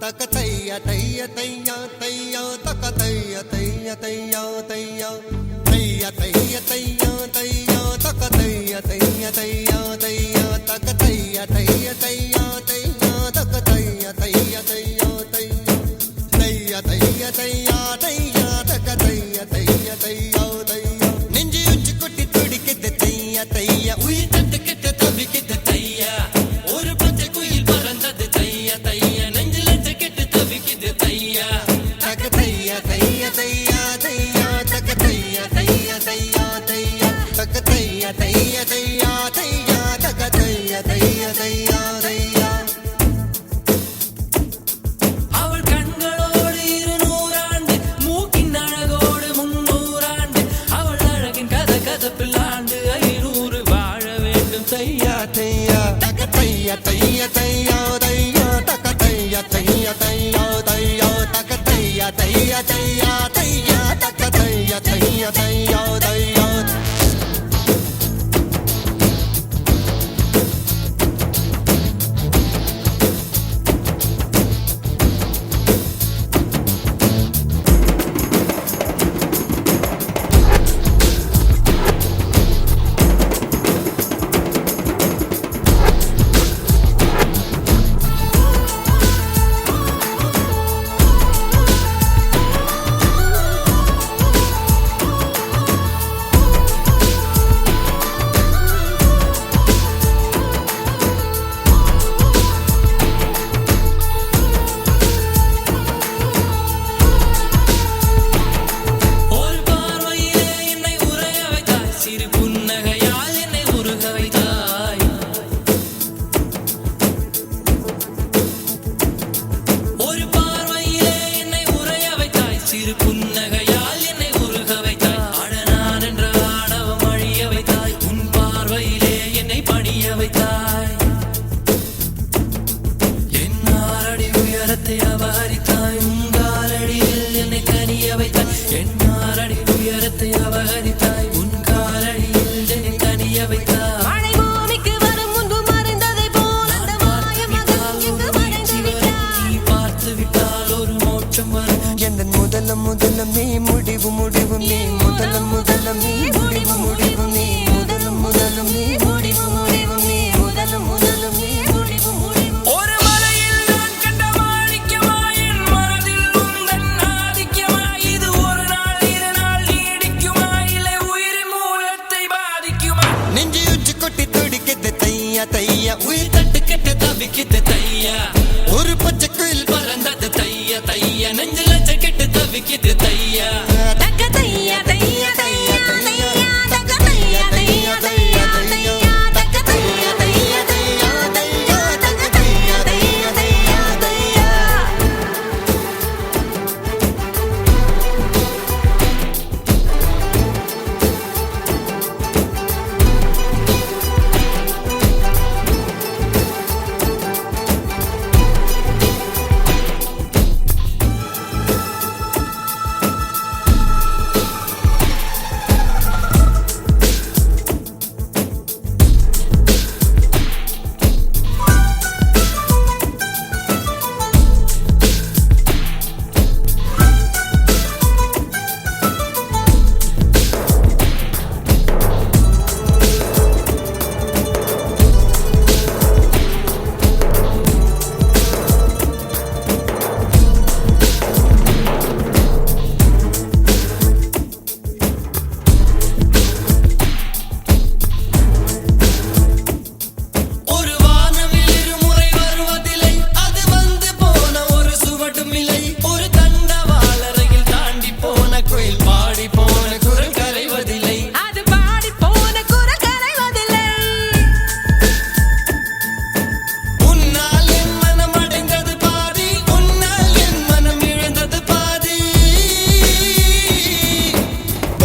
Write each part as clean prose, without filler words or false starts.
தக்கத்தையா தையா தையா தையா தக்கத்தையா தையா தையா தையா தையா தையா தையா தையா தக்கத்தையா தையா தையா தையா தக்கத்தையா தையா தையா தையா தக்கத்தையா தையா தையா தையா தையா தையா தையா தையா தக்கத்தையா தையா தையா தையா நெஞ்சு உச்சி கொட்டி துடிக்குது தையா தையா உயிர் தட்டு கெட்ட தவிக்குது தையா ஒரு பச்சை குயில் பறந்தது தையா தையா நெஞ்சில கெட்டு தவிக்குது தையா தக்கத்தையா தையா தையா தையா தக்கத்தையா தையா தையா தையா தக்கத்தையா தையா தையா தையா தக்கத்தையா தையா தையா தையா அவள் கண்களோடு 200 ஆண்டு மூக்கின் அழகோடு 300 ஆண்டு அவள் அழகின் கதப்பில் ஆண்டு 500 வாழ வேண்டும் தையா தையா தக்கத்தையா தையா தையா தையா தக்கத்தையா தையா தையா தையா தக்கத்தையா தையா தையா தையா தக்கத்தையா தையா தையா தையா ஒரு பார்வையிலே என்னை உருக வைத்தாய் சிறு புன்னகையால் என்னை உருக வைத்தாய் ஒரு பார்வையிலே என்னை உரைய வைத்தாய் சிறு புன்னகையால் என்னை உருக வைத்தாய் அடனான் என்ற ஆணவம் அழிய வைத்தாய் உன் பார்வையிலே என்னை பணிய வைத்தாய் என் ஆறடி உயரத்தை அபகரித்தாய் உன் காலடியில் என்னை கனிய வைத்தாய் என் ஆறடி உயரத்தை அபகரித்தாய் உன் காலடியில் என்னை கனிய வைத்தாய் மழை பூமிக்கு வரும் முன்பு மறைந்ததை போல் அந்த மாய மகன் இங்கு மறைந்து விட்டான். நீ பார்த்து விட்டால் ஒரு மோட்சம் வரும் எந்த முதலம் நீ முடிவு நீ முதலம் நீ முடிவு நீ முதலும் நீ முடிவு நீ முதலும் நீ முடிவு ஒரு மலையில் நான் கண்ட மாணிக்கமா என் மனதில் உந்தன் ஆதிக்கமா இது ஒரு நாள் 2 நாள் நீடிக்குமா இல்லை உயிரின் மூலத்தை பாதிக்குமா நெஞ்சு உச்சி கொட்டி துடிக்குது தையா தையா உயிர் தட்டு கெட்டு தவிக்குது தையா ஒரு பச்சை குயில் பறந்தது தையா தையா நெஞ்சில கெட்டு தவிக்குது தையா தக்கத்தையா தையா தையா தையா தக்கத்தையா தையா தையா தையா தக்கத்தையா தையா தையா தையா தக்கத்தையா தையா தையா தையா ஒரு வானவில் இருமுறை வருவதில்லை அது வந்து போன ஒரு சுவடும் இல்லை ஒரு தண்டவாளரையில் தாண்டி போன குயில் பாடி போன குரல் கரைவதில்லை அது பாடி போன குரல் கரைவதில்லை உன்னால் என் மனம் அடைந்தது பாதி உன்னால் என் மனம் இழந்தது பாதி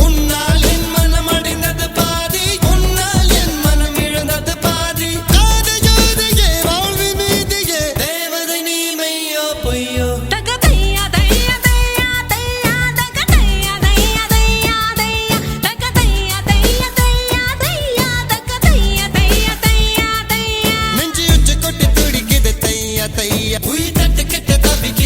உன்னால் என் மனம் அடைந்தது பாதி உன்னால் என் மனம் இழந்தது பாதி ஜோதியே வாழ்வி மீதியே தேவதை நீ மெய்யோ பொய்யோ தக்கத்தையா தையா தையா தையா தக்கத்தையா தையா தையா தையா தக்கத்தையா தையா தையா தையா தக்கத்தையா தையா தையா தையா நெஞ்சு உச்சி கொட்டி துடிக்குது தையா தையா உயிர் தட்டு கெட்ட தவிக்க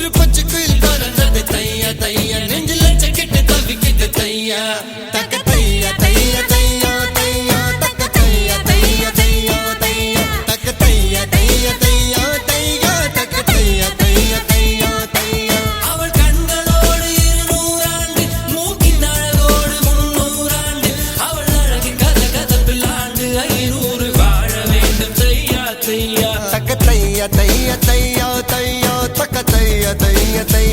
ஒரு பச்சை குயில் பறந்தது தையா தையா நெஞ்சில் லட்சக்கெட்டு தவிக்குது தையா தக்க தையா தையா தையா தையா தக்க தையா தையா தையா தையா தக்க தையா தையா தையா தையா தக்க தையா தையா தையா தையா அவள் கண்களோடு 200 ஆண்டு மூக்கின் அழகோடு 300 ஆண்டு அவள் அழகின் கதகதப்பில் ஆண்டு 500 வாழ வேண்டும் தையா தையா தக்க தையா தையா தையா தையா தக்க தையா தையா தையா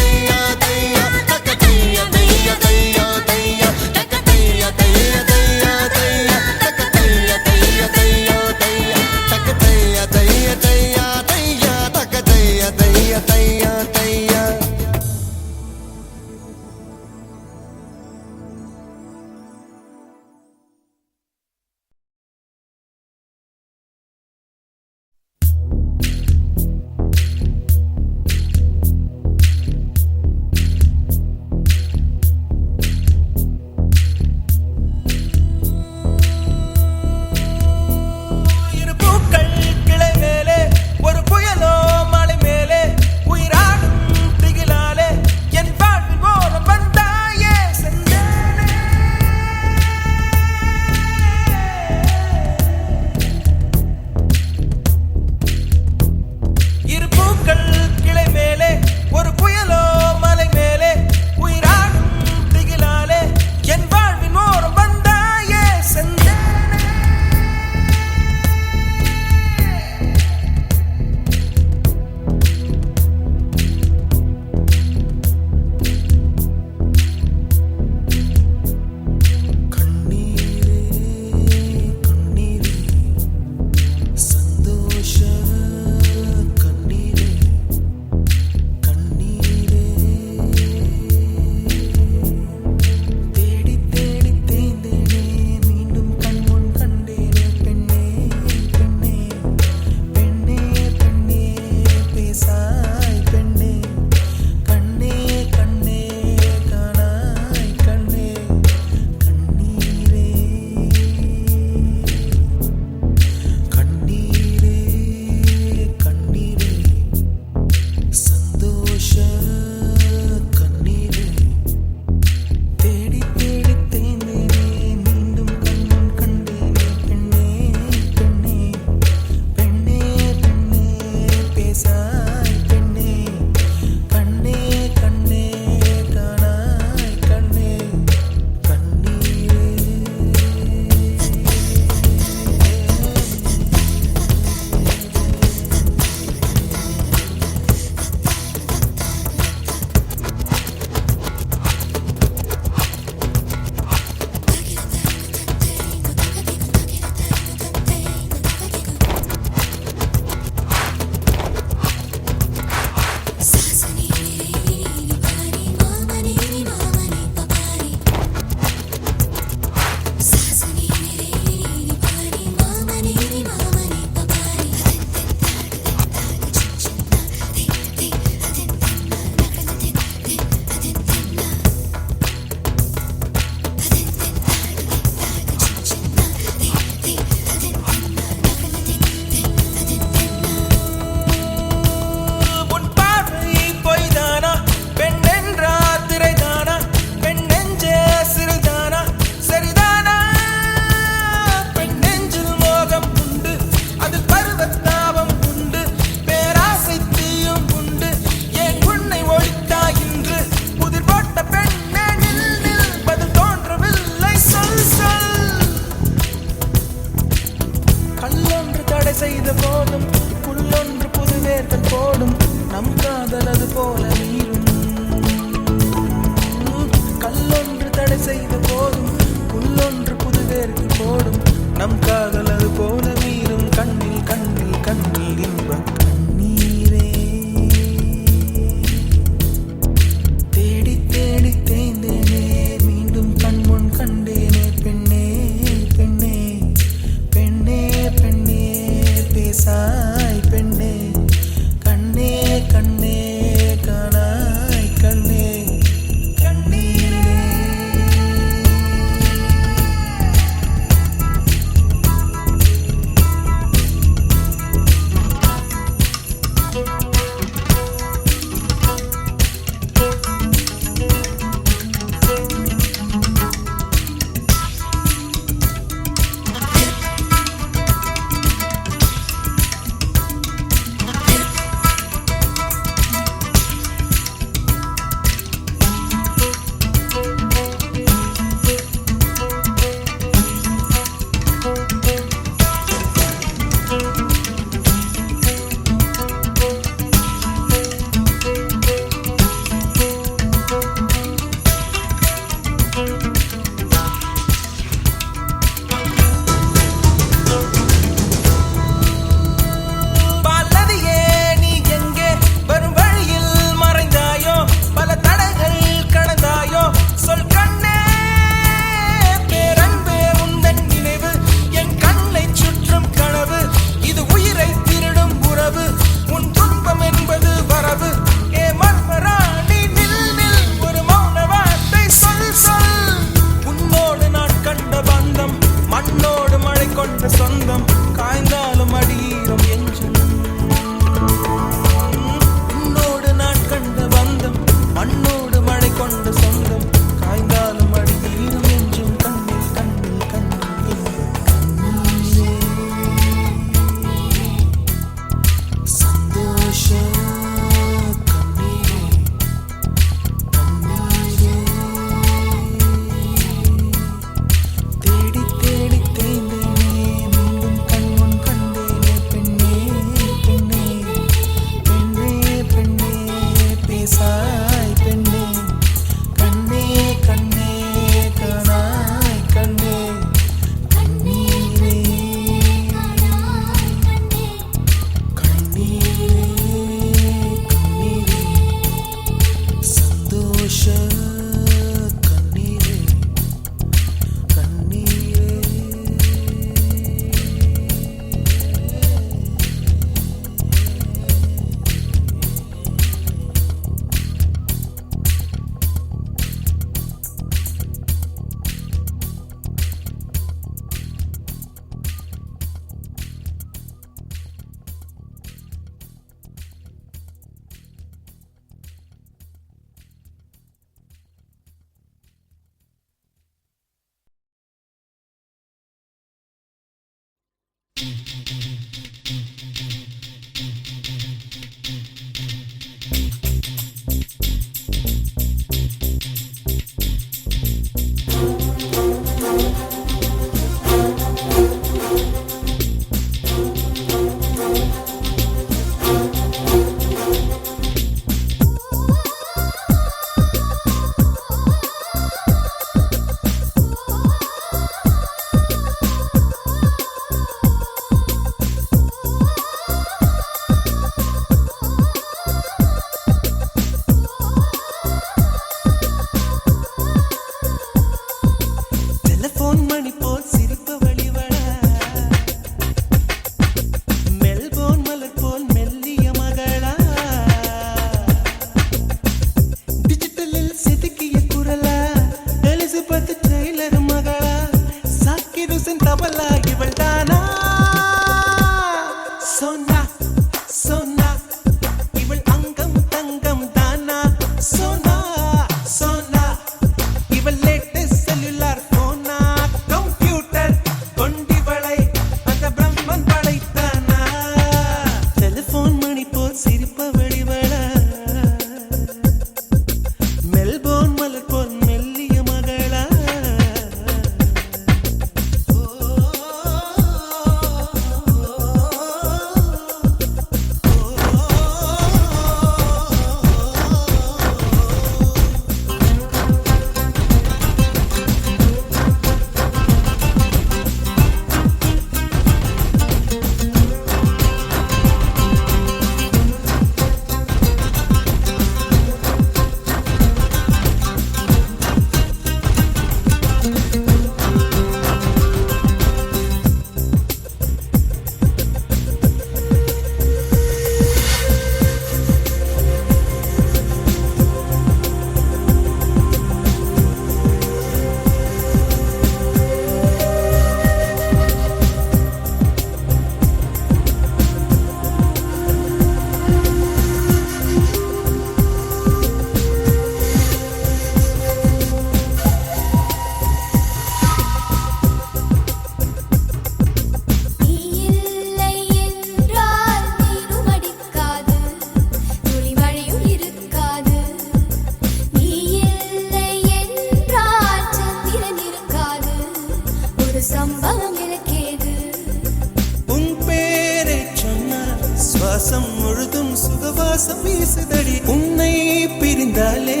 வாசம் வீசுதடி உன்னை பிரிந்தாலே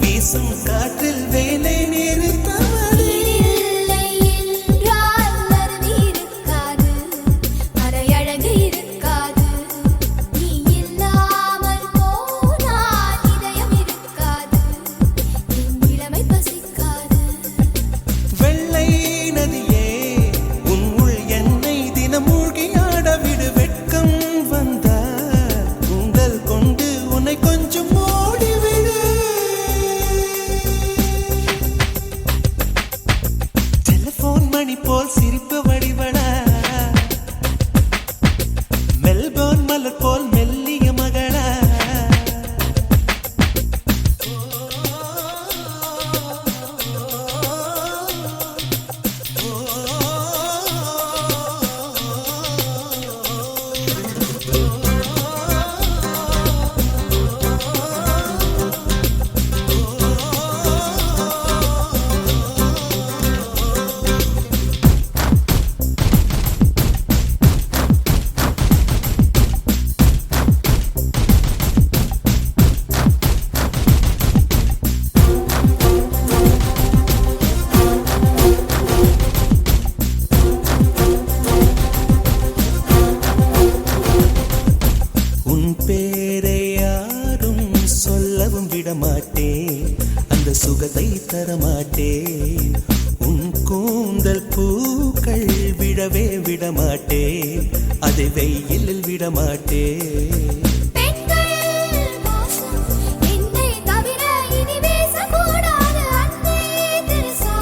வீசும் காற்றில் வேலை நிறுத்தவடி இல்லை என்றால் அருவி இருக்காது மறையழகு இருக்காது நீ இல்லாமல் போனால் இதயம் இருக்காது என் இளமை பசிக்காது வெள்ளை நதியே உன் உள் என்னை தினம் மூழ்கியாட விடு வெட்கம் வந்தால் உங்கள் கொண்டு உன்னை கொஞ்சம் ஓடிவிடு டெலிபோன் மணி போல் சிரிப்பு வடிவடா மெல்போர்ன் மலர் போல் மெல்லிய மகளா உன் பேரை யாரும் சொல்லவும் விடமாட்டேன் அந்த சுகத்தை தரமாட்டேன் உன் கூந்தல் பூக்கள் விடவே விடமாட்டேன் அதை வெயிலில் விடமாட்டேன் பெண்கள் மோசம் என்னை தவிர இனி பேசக்கூடாது அன்னை தெரசா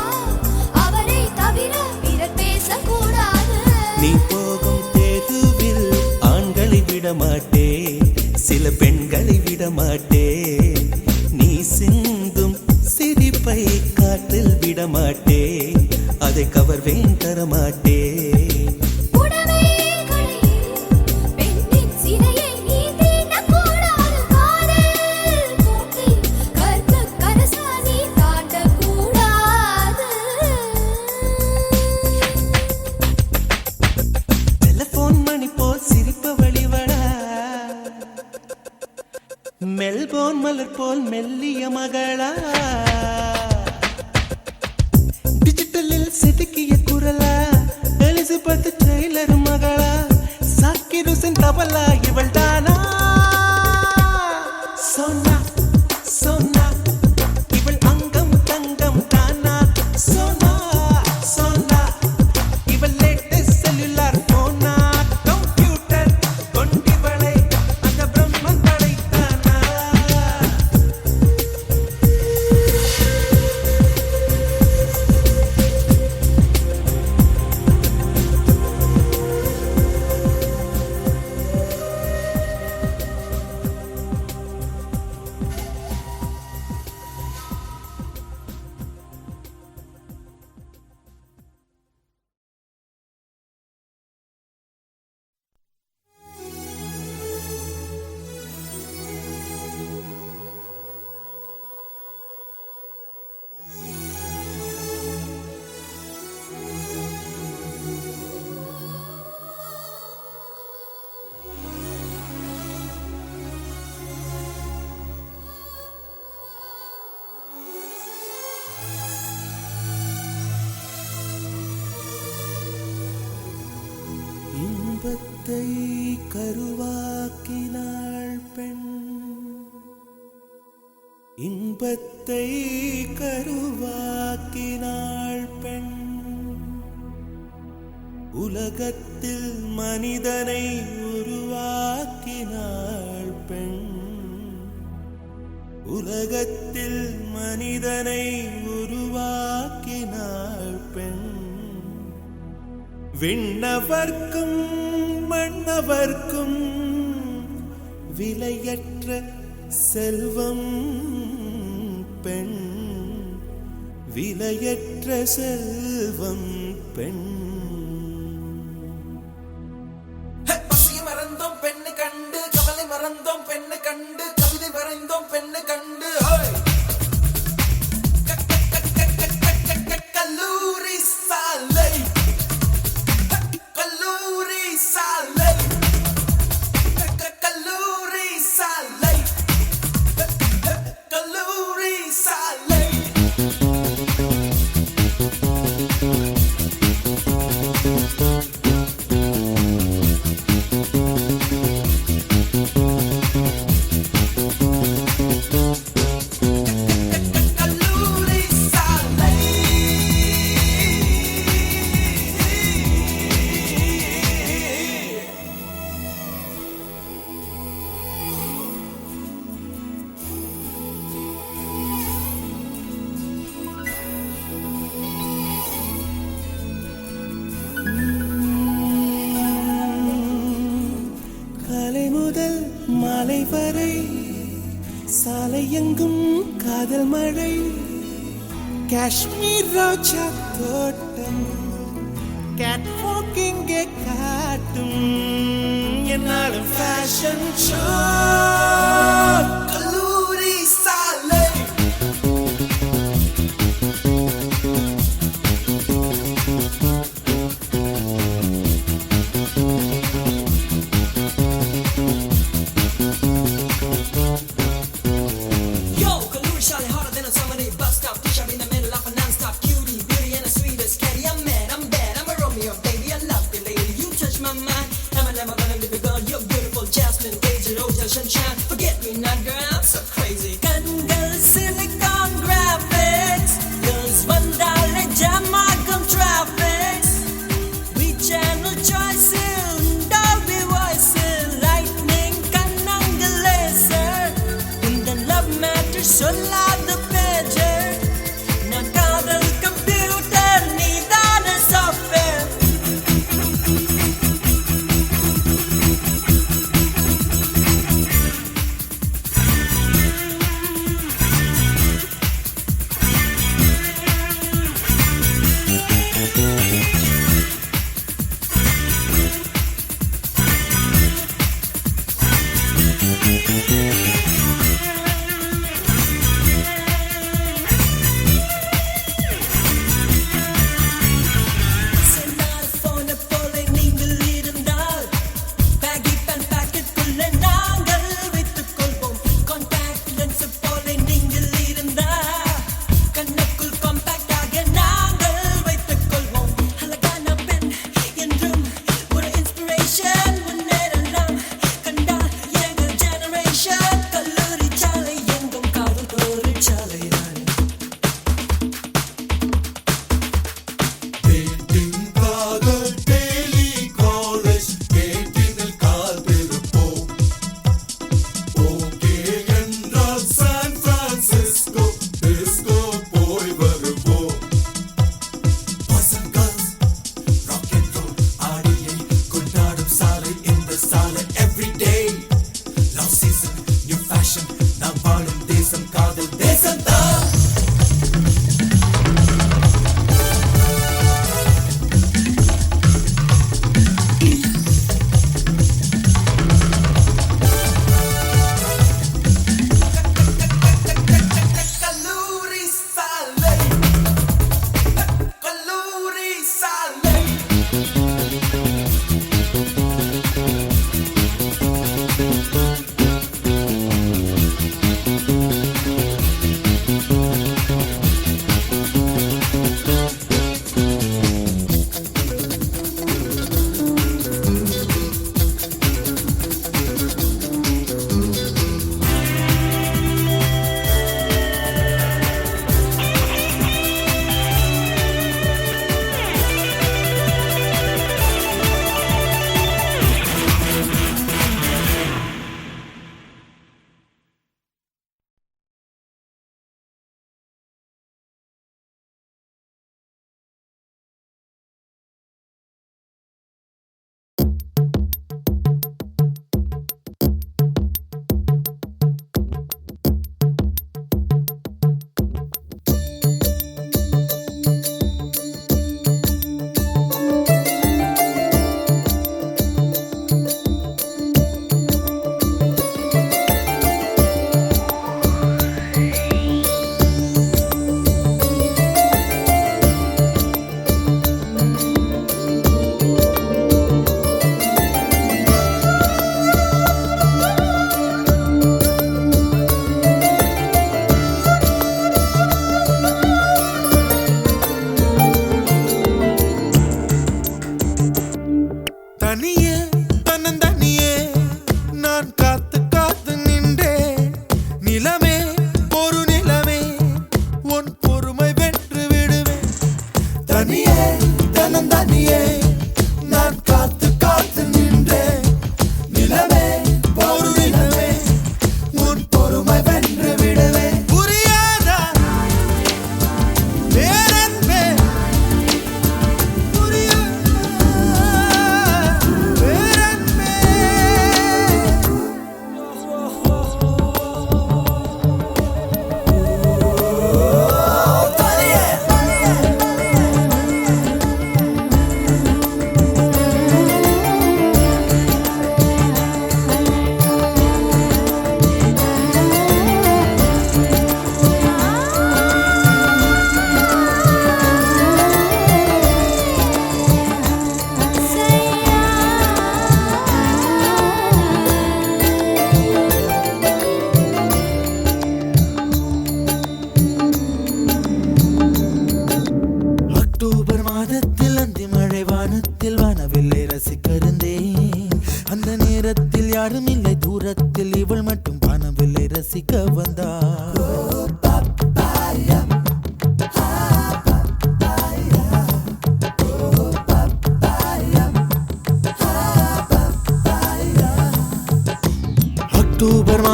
அவரை தவிர பிறர் பேசக்கூடாது நீ போகும் தெருவில் ஆண்களை விடமாட்டேன் சில பெண்களை விடமாட்டேன் நீ சிந்தும் சிரிப்பை காற்றில் விடமாட்டேன் அதை கவர்வேன் தரமாட்டேன் புடவை கடையில் பெண்ணின் சிறையை நீ தீண்டக்கூடாது காதல் கூட்டில் கற்பு கரசா நீ தாண்டக்கூடாது டெலிபோன் மணி போல் சிரிப்பு வழிவடா மெல்போர்ன் மலர் போல் மெல்லிய மகளா டிஜிட்டலில் செதுக்கிய குரலா எலிசபெத் டெய்லர் மகளா சாக்கிர் ஹுசைன் தபலா இவள் தானா சோனா சோனா இவள் அங்கம் தங்கம் தானா சோனா சோனா இவள் லேட்டஸ்ட் செல்லுலார் போனா கம்ப்யூட்டர் கொண்டிவளை அந்த பிரம்மன் படைத்தானா இன்பத்தை கருவாக்கினாள் பெண் இன்பத்தை கருவாக்கினாள் பெண் உலகத்தில் மனிதனை உருவாக்கினாள் பெண் உலகத்தில் மனிதனை உருவாக்கினாள் பெண் விண்ணவர்க்கும் மன்னவர்க்கும் விலையற்ற செல்வம் பெண் விலையற்ற செல்வம் பெண் பசியை மறந்தோம் பெண்ணு கண்டு கவலை மறந்தோம் பெண்ணு கண்டு கவிதை வரைந்தோம் பெண்ணு கண்டு கல்லூரி சாலை கல்லூரி சாலை கல்லூரி சாலை கல்லூரி சாலை காலை முதல் மாலை வரை சாலை எங்கும் காதல் மழை காஷ்மீர் ரோஜா தோட்டம் கேட் வாக்கிங்கே காட்டும் என்னாலும் ஃபேஷன் ஷோ கல்லூரி சாலை Yo, Kaluri Shali harder than a summer day bus stop. Push up in the middle of a non-stop cutie, beauty and the sweetest caddy. I'm mad, I'm bad, I'm a Romeo, baby. I love you, lady. You touch my mind. I'm a lemon, gonna live a girl. You're beautiful, Jasmine, Daisy, Rose, sunshine. Forget me not, girl.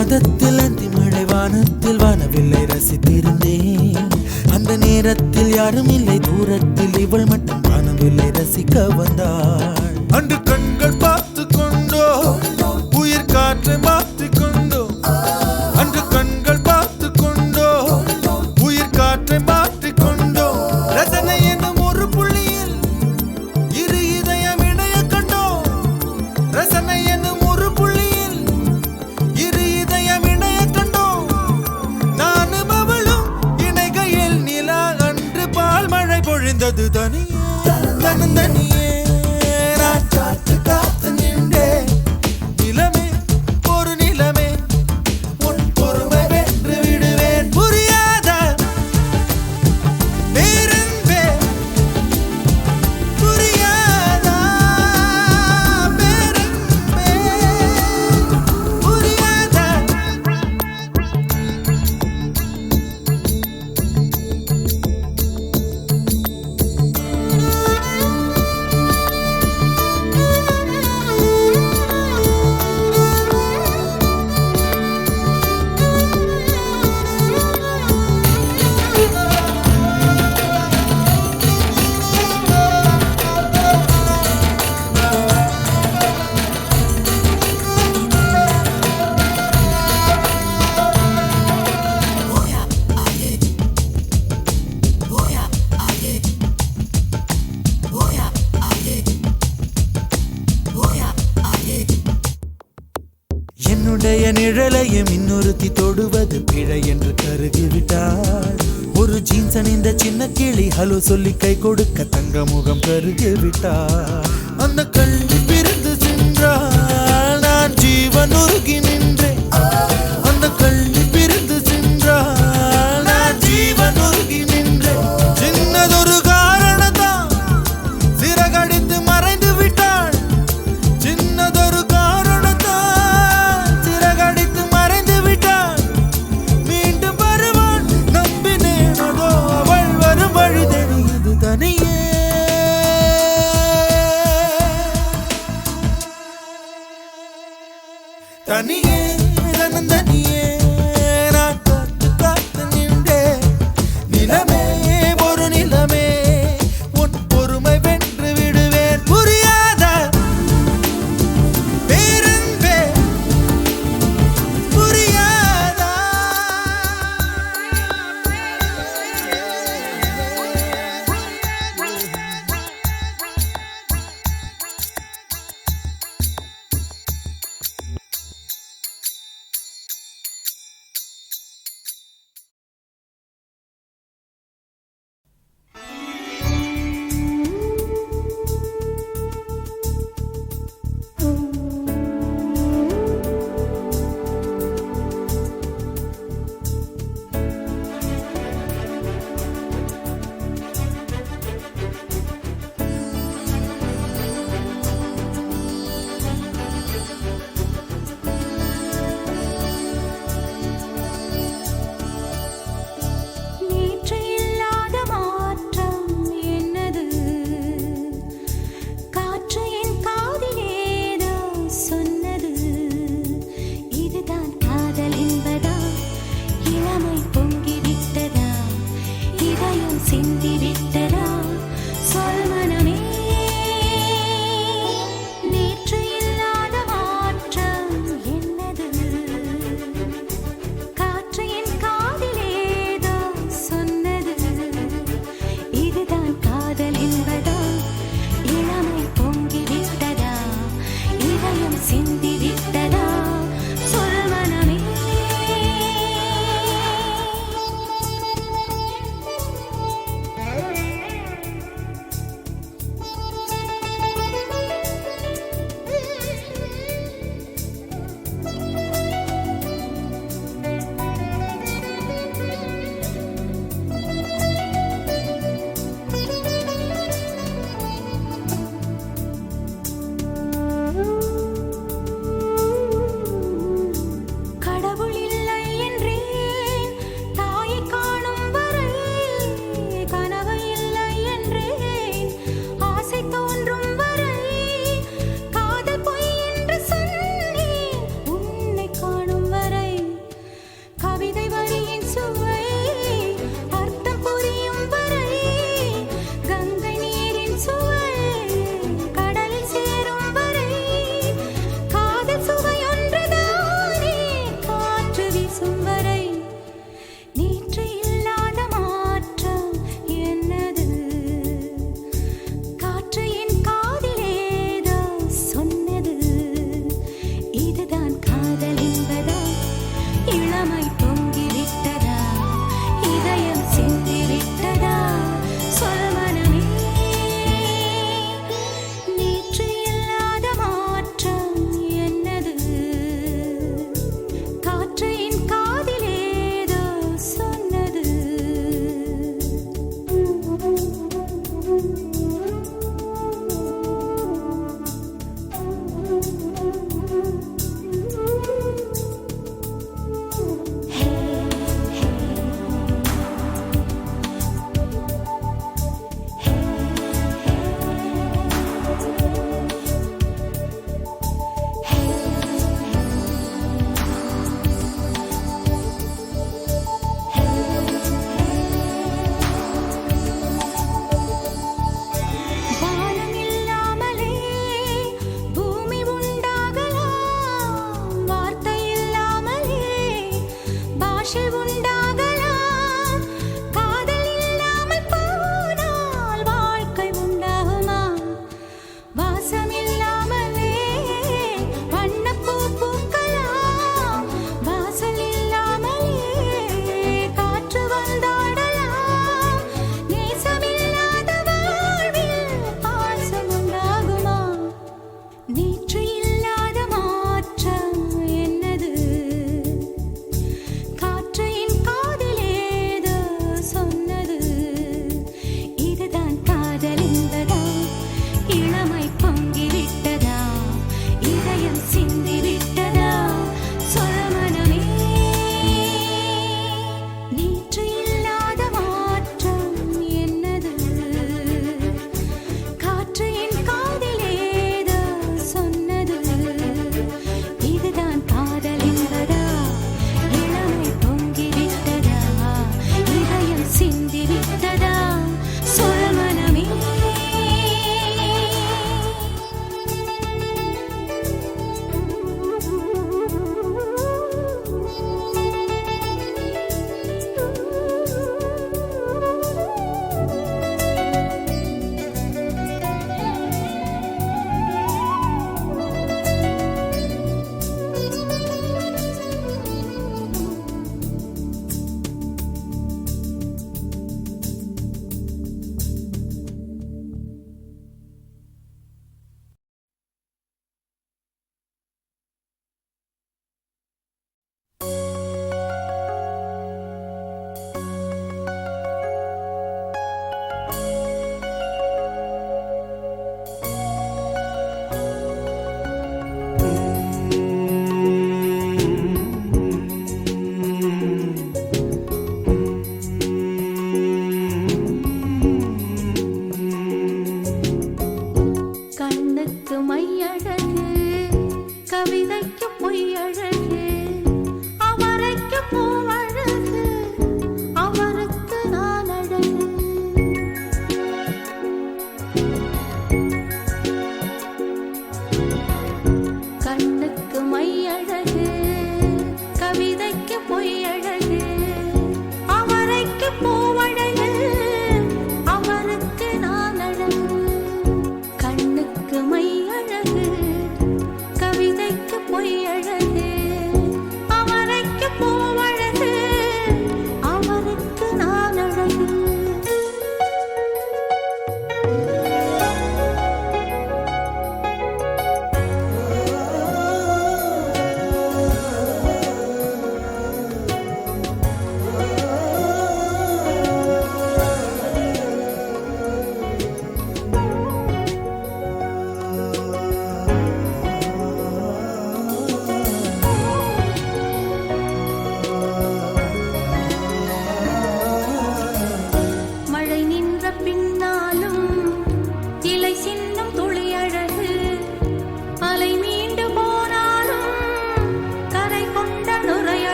மாதத்தில் அந்தி மழை வானத்தில் வானவில்லை ரசித்திருந்தேன். அந்த நேரத்தில் யாரும் இல்லை தூரத்தில், இவள் மட்டும் வானவில்லை ரசிக்க வந்தாள். அன்று கண்கள் பார்த்து கொண்டோ உயிர் காற்றை மாற்றிக் கொண்டோ, அன்று கண்கள் பார்த்து கொண்டோ உயிர் காற்றை மாற்றிக் கொண்டோ. ரசனை என்னும் ஒரு புள்ளியில் இரு இதயம் இணைய கண்டோ. ரசனை என்னும் ஒரு புள்ளியில் இரு இதயம் இணைய கண்டோ. நானும் அவளும் இணைகையில் நிலா அன்று பால் மழை பொழிந்தது. தனியே தனியே நான் காத்து காத்து நின்றேன். நிலமே ஒரு நிலமே உன் பொறுமை வென்று விடுவேன். புரியாத பேரன்பே, புரியாதா பேரன்பே, புரியாதா. என்னுடைய நிழலையும் இன்னொருத்தி தொடுவது பிழை என்று கருகிவிட்டாள். ஒரு ஜீன்ஸ் அணிந்த சின்ன கிளி ஹலோ சொல்லி கை கொடுக்க தங்க முகம் கருகிவிட்டாள். அந்த கல்வி பிரிந்து சென்றாள், நான் ஜீவன் உருகி நின்றேன். அந்த கல்வி பிரிந்து சென்றாள், நான் ஜீவன் உருகி நின்றேன். சின்னதொரு காரணத்தான் சிறகடித்து மறைந்து விட்டாள். சின்னதொரு காரணத்தான் சிறகடித்து மறைந்து விட்டாள். மீண்டும் வருவாள் நம்பினேன், அதோ அவள் வரும் வழி தெரியுது. தனியே தனியே தனியே நான் காத்து காத்து நின்றேன். நிலமே ஒரு நிலமே உன் பொறுமை வென்று விடுவேன். புரியாத பேரன்பே, புரியாதா. நேற்று இல்லாத மாற்றம் என்னது? காற்று என் காதிலேதோ சொன்னது. இதுதான் காதல் என்பதா? இளமை பொங்கிவிட்டதா? இதயம் சிந்திவிட்டதா? சொல் மனமே. நேற்று இல்லாத மாற்றம் என்னது? காற்று என் காதிலேதோ சொன்னது. இதுதான் காதல் என்பதா? இளமை பொங்கிவிட்டதா? இதயம் சிந்திவிட்டதா? சொல் மனமே.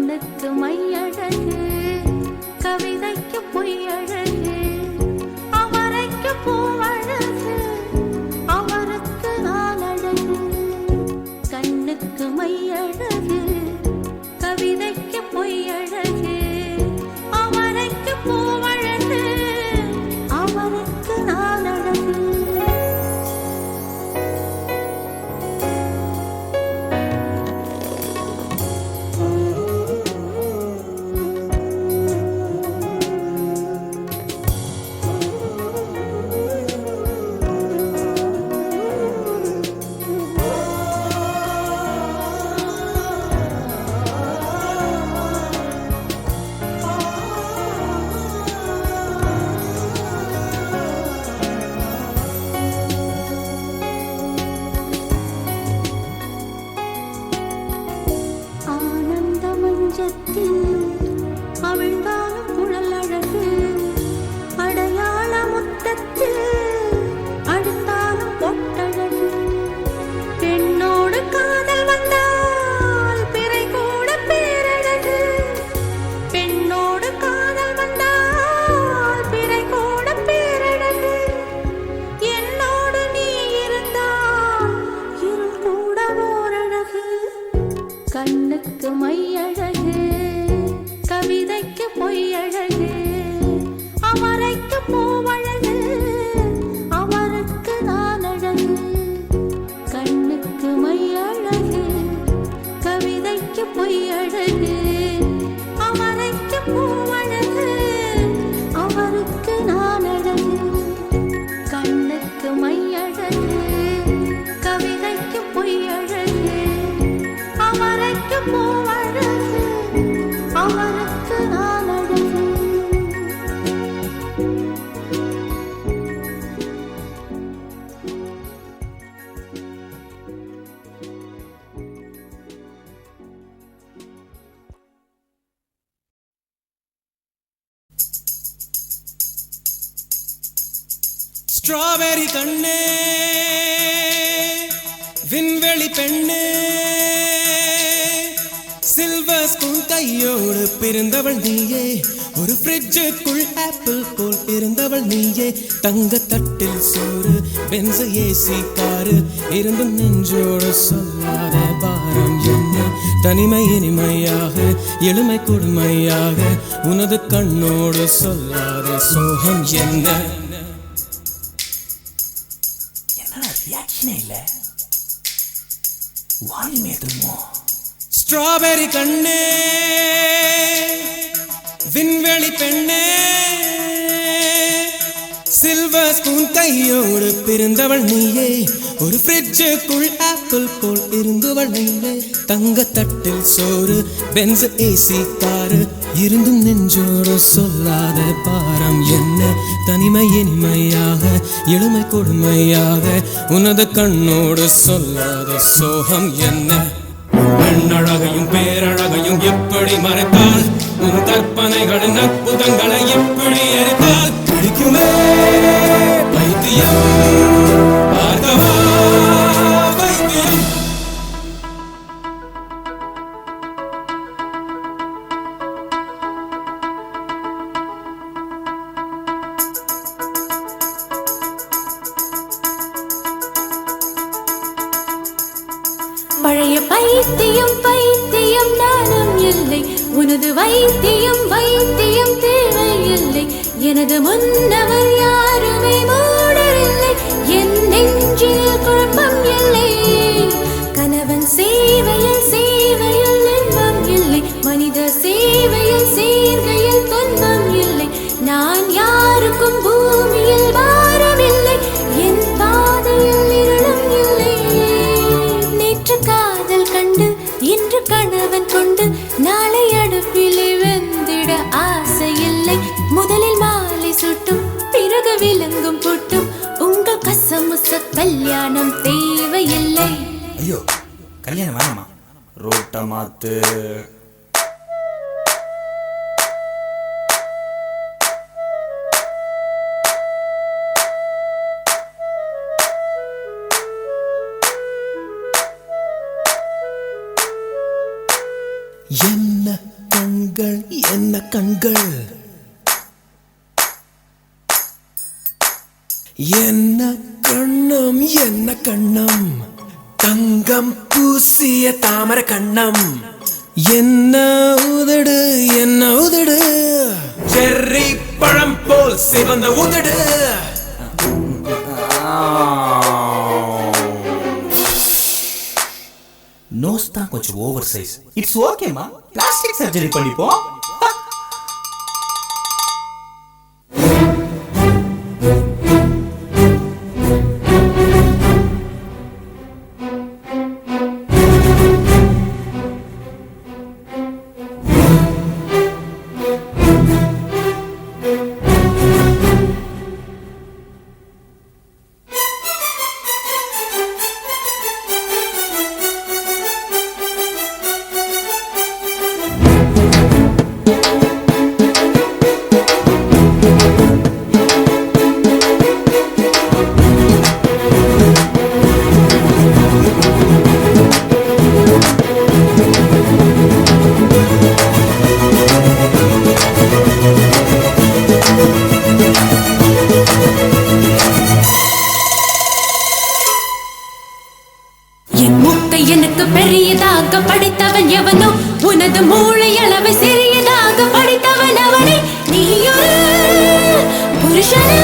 கண்ணுக்கு மையழகு கவிதைக்கு பொய்யழகு அவரைக்கு பூவழகு அவருக்கு நான் அழகு கண்ணுக்கு மையழகு கவிதைக்கு பொய்யழகு அவரைக்கு பூவழகு அவருக்கு நான் அழகு அவிழ்ந்தாலும் குழல் அழகு அடையாள முத்தத்தில் அழுந்தாலும் பொட்டழகு பெண்ணோடு காதல் வந்தால் பிறை கூட பேரழகு பெண்ணோடு காதல் வந்தால் பிறை கூட பேரழகு என்னோடு நீ இருந்தால் இருள் கூட ஓரழகு கண்ணுக்கு மையழகு கவிதைக்கு பொய்யழகு அவரைக்கு பூவழகு அவருக்கு நான் அழகு கண்ணுக்கு மையழகு கவிதைக்கு பொய்யழகு அவரைக்கு பூவழகு அவருக்கு நான் அழகு கண்ணுக்கு மையழகு கவிதைக்கு பொய்யழகு அவரைக்கு பூவழகு அவருக்கு நான் அழகு ஸ்ட்ராபெரி கண்ணே விண்வெளி பெண்ணே சில்வர் ஸ்பூன் கையோடு பிறந்தவள் நீயே ஒரு ஃப்ரிட்ஜுக்குள் ஆப்பிள் போல் இருந்தவள் நீயே தங்க தட்டில் சோறு பென்ச ஏசி காரு இருந்தும் நெஞ்சோடு சொல்லாத பாரம் என்ன தனிமை இனிமையாக எளிமை கொடுமையாக உனது கண்ணோடு சொல்லாத சோகம் என்ன ஸ்ட்ராபெரி கண்ணே விண்வெளி பெண்ணே சில்வர் ஸ்பூன் கையோடு பிறந்தவள் நீயே ஒரு ஃப்ரிட்ஜுக்குள் ஆப்பிள் போல் இருந்தவள் நீயே தங்க தட்டில் சோறு பென்ஸ் ஏசி காரு இருந்தும் நெஞ்சோடு சொல்லாத பாரம் என்ன தனிமை இனிமையாக எளிமை கொடுமையாக உனது கண்ணோடு சொல்லாத சோகம் என்ன பெண்ணழகையும் பேரழகையும் எப்படி மறைத்தால் உன் கற்பனைகளின் அற்புதங்களை எப்படி எரித்தால் பிடிக்குமே பைத்தியம் பார்க்கவா பைத்தியம் பழைய பைத்தியம் பைத்தியம் நானும் இல்லை உனது வைத்தியம் வைத்தியம் தேவையில்லை எனது முன்னவர் யாருமே மூடரில்லை என் நெஞ்சில் குழப்பம் இல்லை கணவன் சேவையில் சேவையில் இன்பம் இல்லை மனித சேவையில் சேர்கையில் துன்பம் இல்லை நான் யாருக்கும் பூமியில் வாரமில்லை என் பாதையில் இருளும் இல்லை நேற்று காதல் கண்டு இன்று கணவன் கொண்டு நாளை அடுப்பிலே வெந்திட ஆசை இல்லை முதலில் மாலை சுட்டும் பிறகு விலங்கும் புட்டும் உங்கள் கசமுச கல்யாணம் தேவையில்லை ஐயோ கல்யாணம் வேணாமா ரோட்ட மாத்து என்ன கண்கள் என்ன கண்கள் என்ன கண்ணம் என்ன கண்ணம் தங்கம் பூசிய தாமர கண்ணம் என்ன உதடு செர்ரி பழம் போல் சிவந்த உதடு நோஸ் தான் கொஞ்சம் ஓவர் சைஸ். இட்ஸ் ஓகேமா, பிளாஸ்டிக் சர்ஜரி பண்ணிப்போம். எனக்கு பெரியதாக படித்தவன் எவனோ உனது மூளை அளவை சிறியதாக படித்தவன் அவனே நீயோ புருஷனே